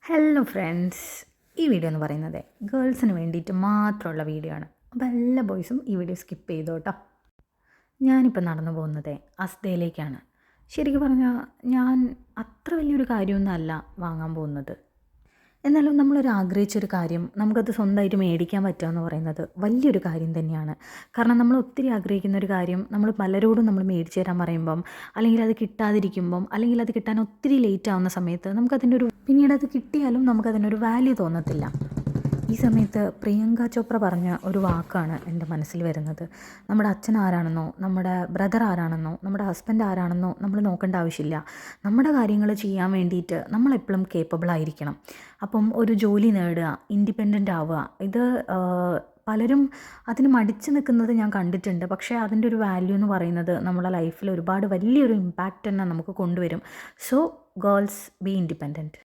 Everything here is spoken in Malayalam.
ഹലോ ഫ്രണ്ട്സ്, ഈ വീഡിയോ എന്ന് പറയുന്നത് ഗേൾസിന് വേണ്ടിയിട്ട് മാത്രമുള്ള വീഡിയോ ആണ്. അപ്പോൾ എല്ലാ ബോയ്സും ഈ വീഡിയോ സ്കിപ്പ് ചെയ്തു കേട്ടോ. ഞാനിപ്പോൾ നടന്നു പോകുന്നത് അസ്തയിലേക്കാണ്. ശരിക്കും പറഞ്ഞാൽ ഞാൻ അത്ര വലിയൊരു കാര്യമൊന്നും അല്ല വാങ്ങാൻ പോകുന്നത്. എന്നാലും നമ്മളൊരു ആഗ്രഹിച്ചൊരു കാര്യം നമുക്കത് സ്വന്തമായിട്ട് മേടിക്കാൻ പറ്റുക എന്ന് പറയുന്നത് വലിയൊരു കാര്യം തന്നെയാണ്. കാരണം നമ്മൾ ഒത്തിരി ആഗ്രഹിക്കുന്ന ഒരു കാര്യം നമ്മൾ പലരോടും നമ്മൾ മേടിച്ച് തരാൻ പറയുമ്പം, അല്ലെങ്കിൽ അത് കിട്ടാതിരിക്കുമ്പം, അല്ലെങ്കിൽ അത് കിട്ടാൻ ഒത്തിരി ലേറ്റ് ആവുന്ന സമയത്ത് നമുക്കതിൻ്റെ ഒരു പിന്നീട് അത് കിട്ടിയാലും നമുക്കതിനൊരു വാല്യൂ തോന്നത്തില്ല. ഈ സമയത്ത് പ്രിയങ്ക ചോപ്ര പറഞ്ഞ ഒരു വാക്കാണ് എൻ്റെ മനസ്സിൽ വരുന്നത്. നമ്മുടെ അച്ഛൻ ആരാണെന്നോ, നമ്മുടെ ബ്രദർ ആരാണെന്നോ, നമ്മുടെ ഹസ്ബൻഡ് ആരാണെന്നോ നമ്മൾ നോക്കേണ്ട ആവശ്യമില്ല. നമ്മുടെ കാര്യങ്ങൾ ചെയ്യാൻ വേണ്ടിയിട്ട് നമ്മളെപ്പോഴും കേപ്പബിൾ ആയിരിക്കണം. അപ്പം ഒരു ജോലി നേടുക, ഇൻഡിപെൻഡൻ്റ് ആവുക, ഇത് പലരും അതിന് മടിച്ച് നിൽക്കുന്നത് ഞാൻ കണ്ടിട്ടുണ്ട്. പക്ഷേ അതിൻ്റെ ഒരു വാല്യൂ എന്ന് പറയുന്നത് നമ്മുടെ ലൈഫിൽ ഒരുപാട് വലിയൊരു ഇമ്പാക്റ്റ് തന്നെ നമുക്ക് കൊണ്ടുവരും. So girls, B independent.